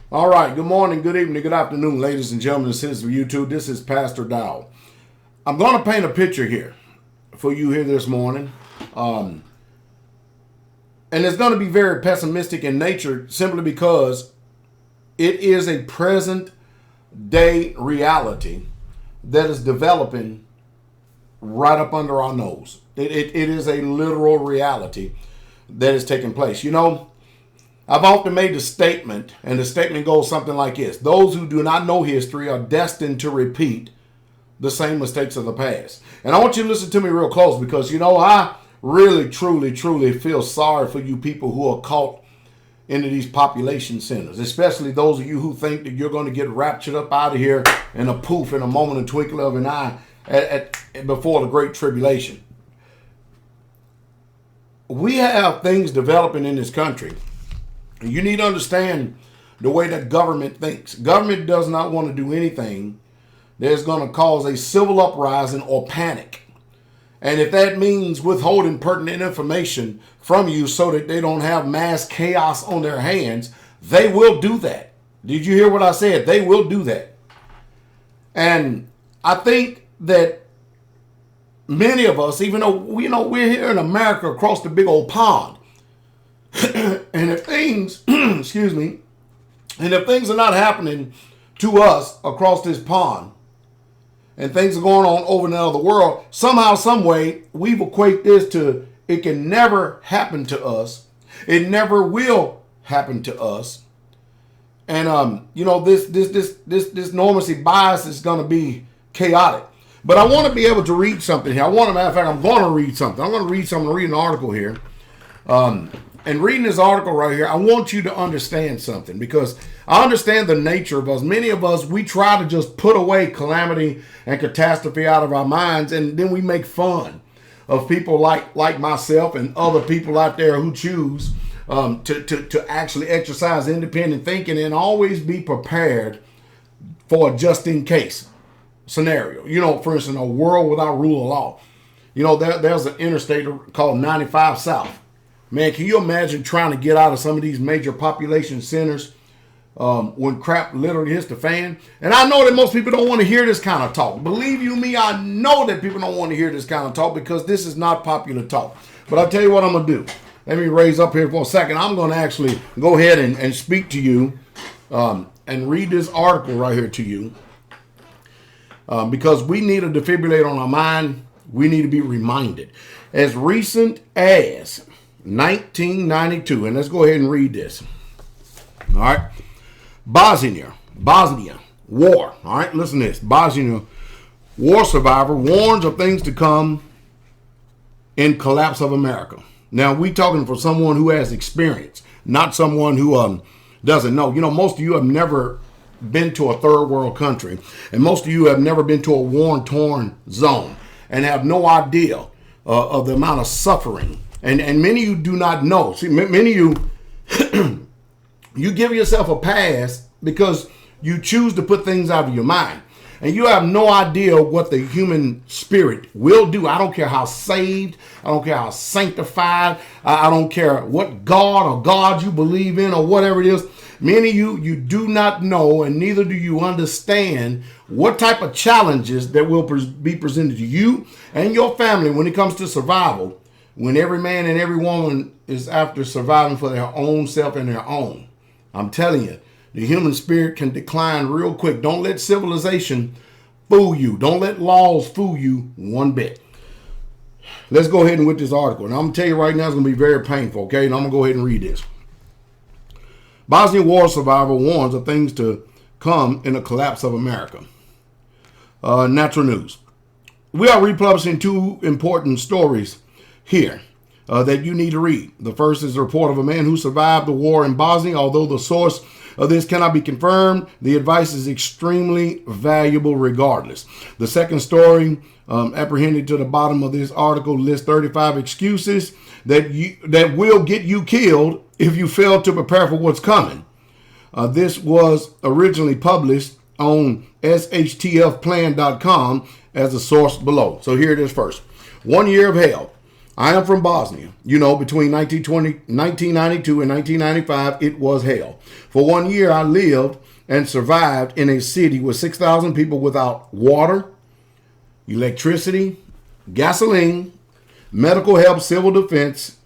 All right. Good morning, good evening, good afternoon, ladies and gentlemen, and citizens of YouTube. This is Pastor Dow. I'm going to paint a picture here for you here this morning. And it's going to be very pessimistic in nature simply because it is a present day reality that is developing right up under our nose. It is a literal reality that is taking place. You know, I've often made the statement, and the statement goes something like this: those who do not know history are destined to repeat the same mistakes of the past. And I want you to listen to me real close because, you know, I really, truly feel sorry for you people who are caught into these population centers, especially those of you who think that you're going to get raptured up out of here in a poof, in a moment, a twinkle of an eye before the Great Tribulation. We have things developing in this country. You need to understand the way that government thinks. Government does not want to do anything that's going to cause a civil uprising or panic. And if that means withholding pertinent information from you so that they don't have mass chaos on their hands, they will do that. Did you hear what I said? They will do that. And I think that many of us, even though we're here in America across the big old pond, and if things, excuse me, and if things are not happening to us across this pond, and things are going on over in the other world, somehow, some way, we've equated this to it can never happen to us. It never will happen to us. And this normacy bias is going to be chaotic. But I want to be able to read something here. Matter of fact, I'm going to read something. I'm going to read something. Read an article here. And reading this article right here, I want you to understand something, because I understand the nature of us. Many of us, we try to just put away calamity and catastrophe out of our minds, and then we make fun of people like myself and other people out there who choose to actually exercise independent thinking and always be prepared for a just in case scenario. You know, for instance, a world without rule of law. You know, there's an interstate called 95 South. Man, can you imagine trying to get out of some of these major population centers when crap literally hits the fan? And I know that most people don't want to hear this kind of talk. Believe you me, I know that people don't want to hear this kind of talk because this is not popular talk. But I'll tell you what I'm going to do. Let me raise up here for a second. I'm going to actually go ahead and speak to you and read this article right here to you because we need a defibrillator on our mind. We need to be reminded. As recent as 1992, and let's go ahead and read this. All right. Bosnia war. All right, listen to this. Bosnia war survivor warns of things to come in collapse of America. Now, we talking for someone who has experience, not someone who doesn't know. You know, most of you have never been to a third world country, and most of you have never been to a war-torn zone and have no idea of the amount of suffering. And many of you do not know. See, many of you, you give yourself a pass because you choose to put things out of your mind. And you have no idea what the human spirit will do. I don't care how saved, I don't care how sanctified, I don't care what God or God you believe in or whatever it is. Many of you do not know, and neither do you understand what type of challenges that will be presented to you and your family when it comes to survival. When every man and every woman is after surviving for their own self and their own. I'm telling you, the human spirit can decline real quick. Don't let civilization fool you. Don't let laws fool you one bit. Let's go ahead and with this article. And I'm going to tell you right now, it's going to be very painful, okay? And I'm going to go ahead and read this. Bosnia war survivor warns of things to come in the collapse of America. Natural News. We are republishing two important stories here that you need to read. The first is a report of a man who survived the war in Bosnia. Although the source of this cannot be confirmed, the advice is extremely valuable regardless. The second story, apprehended to the bottom of this article, lists 35 excuses that will get you killed if you fail to prepare for what's coming. This was originally published on shtfplan.com as a source below. So here it is first. 1 year of hell. I am from Bosnia. You know, between 1992 and 1995, it was hell. For 1 year, I lived and survived in a city with 6,000 people without water, electricity, gasoline, medical help, civil defense,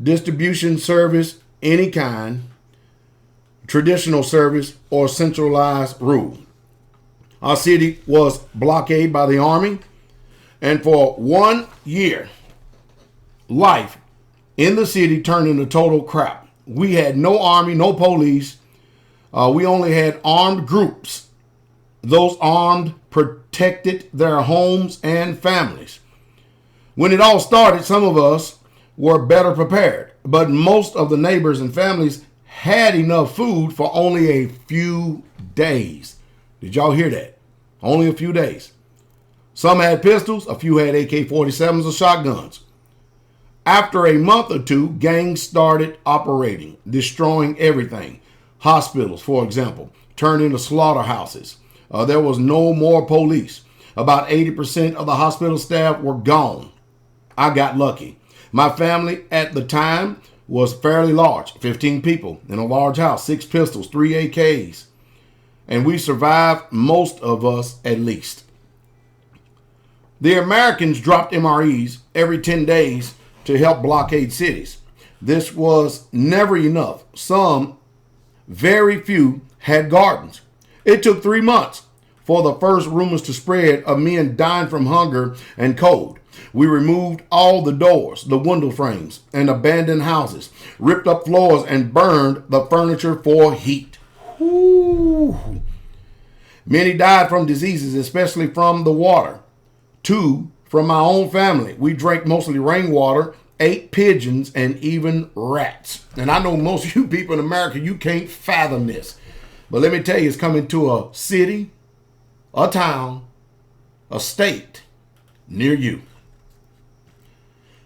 distribution service, any kind, traditional service, or centralized rule. Our city was blockaded by the army, and for 1 year, life in the city turned into total crap. We had no army, no police. We only had armed groups. Those armed protected their homes and families. When it all started, some of us were better prepared, but most of the neighbors and families had enough food for only a few days. Did y'all hear that? Only a few days. Some had pistols, a few had AK-47s or shotguns. After a month or two, gangs started operating, destroying everything. Hospitals, for example, turned into slaughterhouses. There was no more police. About 80% of the hospital staff were gone. I got lucky. My family at the time was fairly large, 15 people in a large house, 6 pistols, 3 AKs. And we survived, most of us at least. The Americans dropped MREs every 10 days to help blockade cities. This was never enough. Some, very few, had gardens. It took 3 months for the first rumors to spread of men dying from hunger and cold. We removed all the doors, the window frames, and abandoned houses, ripped up floors, and burned the furniture for heat. Ooh. Many died from diseases, especially from the water. 2 from my own family. We drank mostly rainwater, ate pigeons, and even rats. And I know most of you people in America, you can't fathom this. But let me tell you, it's coming to a city, a town, a state near you.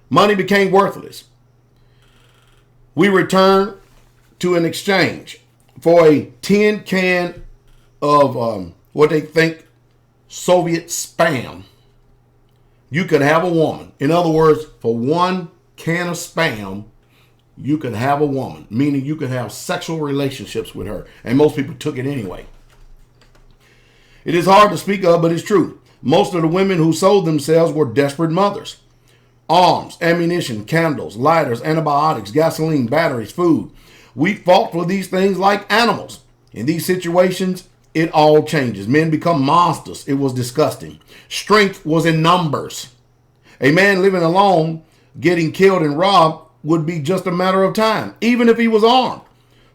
Money became worthless. We returned to an exchange for a tin can of what they think Soviet spam. You could have a woman. In other words, for 1 can of spam, you could have a woman, meaning you could have sexual relationships with her. And most people took it anyway. It is hard to speak of, but it's true. Most of the women who sold themselves were desperate mothers. Arms, ammunition, candles, lighters, antibiotics, gasoline, batteries, food. We fought for these things like animals. In these situations, it all changes. Men become monsters. It was disgusting. Strength was in numbers. A man living alone, getting killed and robbed would be just a matter of time, even if he was armed.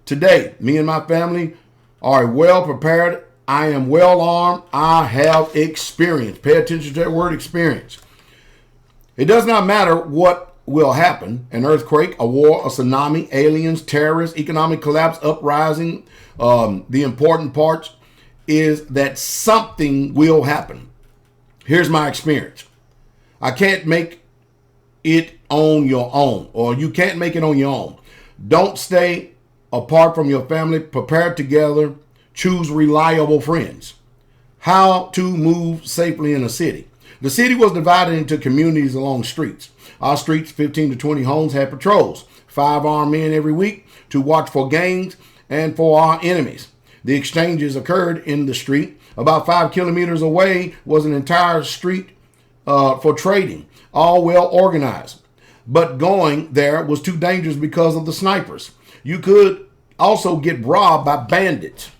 Today, me and my family are well prepared. I am well armed. I have experience. Pay attention to that word, experience. It does not matter what will happen, an earthquake, a war, a tsunami, aliens, terrorists, economic collapse, uprising. The important part is that something will happen. Here's my experience. I can't make it on your own, or you can't make it on your own. Don't stay apart from your family. Prepare together. Choose reliable friends. How to move safely in a city. The city was divided into communities along streets. Our streets, 15 to 20 homes, had patrols. 5 armed men every week to watch for gangs and for our enemies. The exchanges occurred in the street. About 5 kilometers away was an entire street for trading, all well organized. But going there was too dangerous because of the snipers. You could also get robbed by bandits.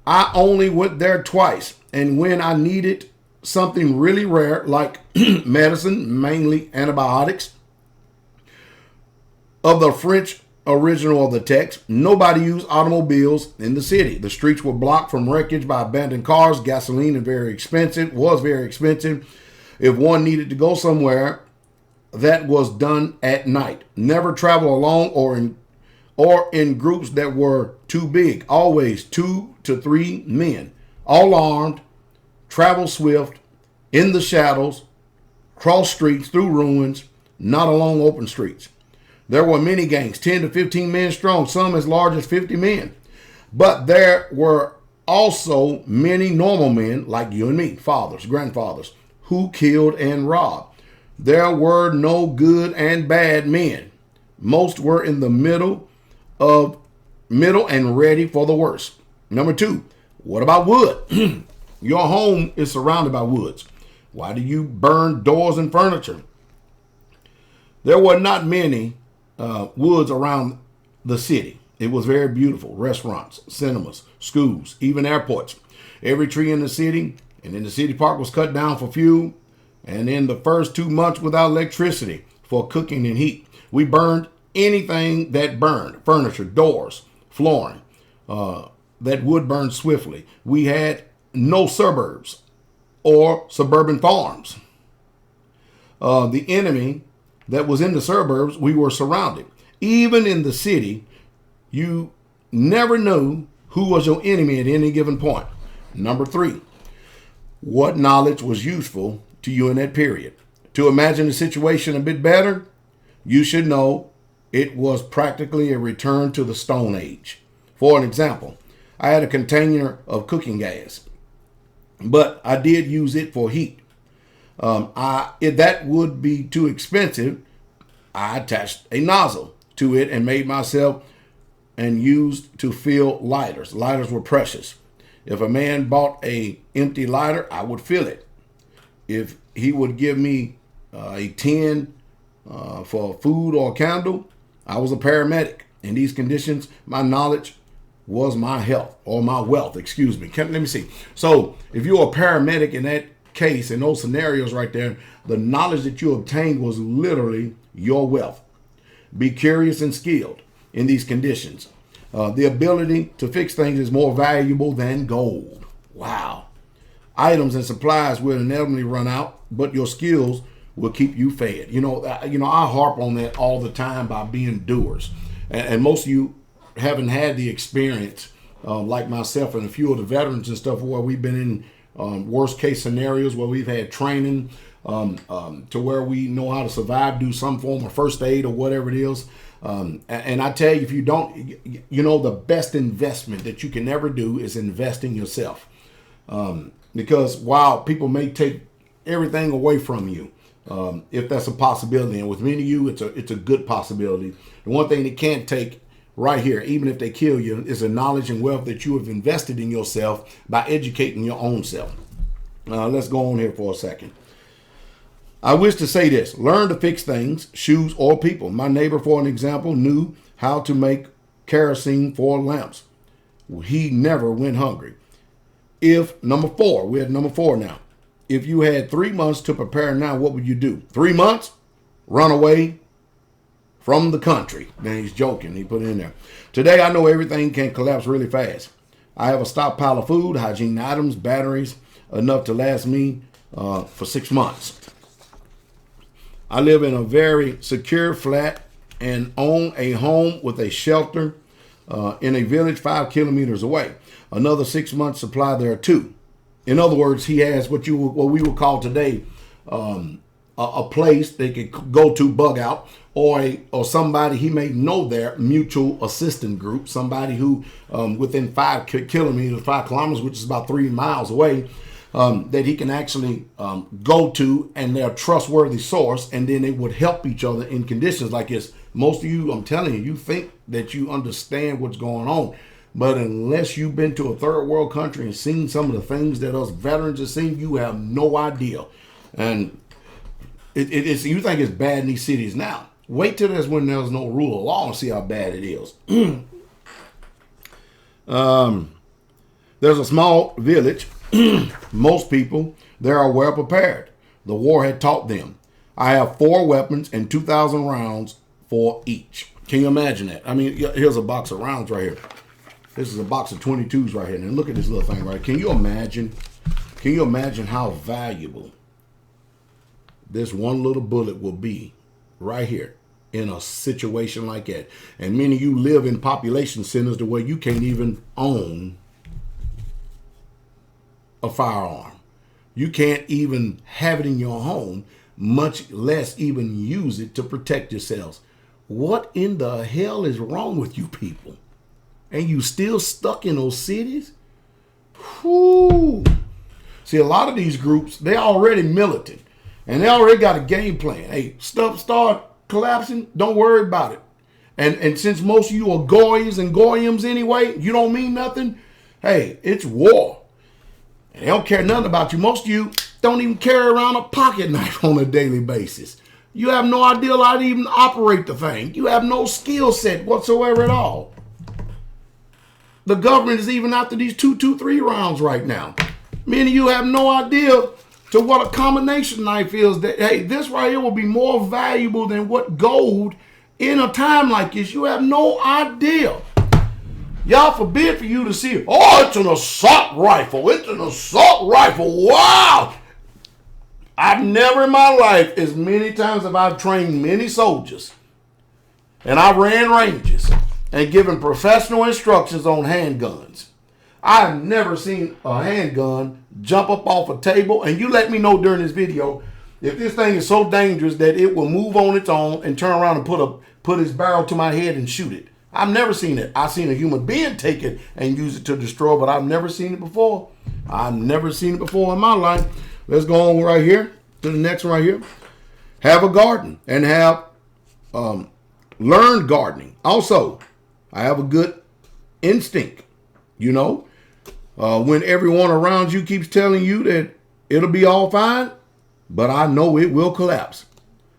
I only went there twice, and when I needed something really rare like medicine, mainly antibiotics, of the French original of the text, nobody used automobiles in the city. The streets were blocked from wreckage by abandoned cars. Gasoline was very expensive. If one needed to go somewhere, that was done at night. Never travel alone or in groups that were too big. Always 2 to 3 men, all armed, travel swift, in the shadows, cross streets, through ruins, not along open streets. There were many gangs, 10 to 15 men strong, some as large as 50 men. But there were also many normal men like you and me, fathers, grandfathers, who killed and robbed. There were no good and bad men. Most were in the middle and ready for the worst. Number two, what about wood? Your home is surrounded by woods. Why do you burn doors and furniture? There were not many woods around the city. It was very beautiful. Restaurants, cinemas, schools, even airports. Every tree in the city and in the city park was cut down for fuel. And in the first 2 months without electricity for cooking and heat, we burned anything that burned. Furniture, doors, flooring. That would burn swiftly. We had no suburbs or suburban farms. The enemy that was in the suburbs, we were surrounded. Even in the city, you never knew who was your enemy at any given point. Number three, what knowledge was useful to you in that period? To imagine the situation a bit better, you should know it was practically a return to the Stone Age. For an example, I had a container of cooking gas, but I did use it for heat. If that would be too expensive, I attached a nozzle to it and made myself and used to fill lighters. Lighters were precious. If a man bought a empty lighter, I would fill it. If he would give me a tin for food or a candle, I was a paramedic. In these conditions, my knowledge was my health or my wealth, excuse me. Let me see. So if you're a paramedic in that case, in those scenarios right there, the knowledge that you obtained was literally your wealth. Be curious and skilled in these conditions. The ability to fix things is more valuable than gold. Wow. Items and supplies will inevitably run out, but your skills will keep you fed. I harp on that all the time by being doers. And most of you haven't had the experience like myself and a few of the veterans and stuff where we've been in worst case scenarios where we've had training to where we know how to survive, do some form of first aid or whatever it is. And I tell you, if you don't, the best investment that you can ever do is invest in yourself. Because while people may take everything away from you, if that's a possibility, and with many of you, it's a good possibility. The one thing they can't take right here, even if they kill you, is the knowledge and wealth that you have invested in yourself by educating your own self. Let's go on here for a second. I wish to say this: learn to fix things, shoes, or people. My neighbor, for an example, knew how to make kerosene for lamps. He never went hungry. We're at number four now. If you had 3 months to prepare now, what would you do? 3 months? Run away from the country. Man, he's joking. He put it in there. Today, I know everything can collapse really fast. I have a stockpile of food, hygiene items, batteries, enough to last me for 6 months. I live in a very secure flat and own a home with a shelter in a village 5 kilometers away. Another 6 months supply there too. In other words, he has what we would call today a place they could go to bug out, or somebody he may know there, mutual assistance group, somebody who within 5 kilometers, which is about 3 miles away, that he can actually go to, and they're a trustworthy source, and then they would help each other in conditions like this. Most of you, I'm telling you, you think that you understand what's going on, but unless you've been to a third world country and seen some of the things that us veterans have seen, you have no idea. And it's you think it's bad in these cities now. Wait till there's when there's no rule of law and see how bad it is. There's a small village. Most people there are well prepared. The war had taught them. I have 4 weapons and 2,000 rounds for each. Can you imagine that? I mean, here's a box of rounds right here. This is a box of 22s right here. And look at this little thing right. Can you imagine how valuable this one little bullet will be right here in a situation like that? And many of you live in population centers the way you can't even own a firearm. You can't even have it in your home, much less even use it to protect yourselves. What in the hell is wrong with you people? And you still stuck in those cities? Whew. See, a lot of these groups, they're already militant. And they already got a game plan. Hey, stuff start collapsing, don't worry about it. And since most of you are goys and goyams anyway, you don't mean nothing. Hey, it's war. And they don't care nothing about you. Most of you don't even carry around a pocket knife on a daily basis. You have no idea how to even operate the thing. You have no skill set whatsoever at all. The government is even after these 223 rounds right now. Many of you have no idea to what a combination knife is. That, hey, this right here will be more valuable than what gold in a time like this. You have no idea. Y'all forbid for you to see, oh, it's an assault rifle. It's an assault rifle. Wow. I've never in my life, as many times have I trained many soldiers, and I ran ranges and given professional instructions on handguns. I've never seen a handgun jump up off a table, and you let me know during this video if this thing is so dangerous that it will move on its own and turn around and put its barrel to my head and shoot it. I've never seen it. I've seen a human being take it and use it to destroy, but I've never seen it before. I've never seen it before in my life. Let's go on right here to the next one right here. Have a garden and have learned gardening. Also, I have a good instinct, you know. When everyone around you keeps telling you that it'll be all fine, but I know it will collapse.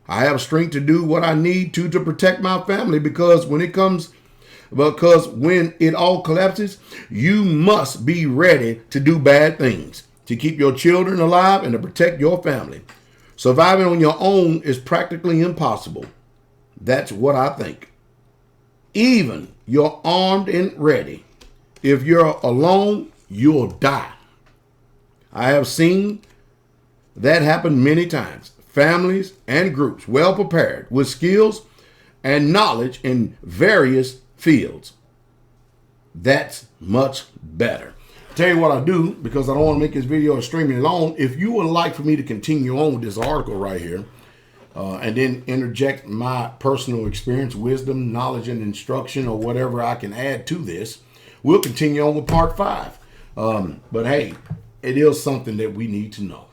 I have strength to do what I need to protect my family because when it all collapses, you must be ready to do bad things to keep your children alive and to protect your family. Surviving on your own is practically impossible. That's what I think. Even you're armed and ready. If you're alone, you'll die. I have seen that happen many times. Families and groups well prepared with skills and knowledge in various fields. That's much better. Tell you what I do, because I don't want to make this video extremely long. If you would like for me to continue on with this article right here, and then interject my personal experience, wisdom, knowledge, and instruction, or whatever I can add to this, we'll continue on with part 5. But hey, it is something that we need to know.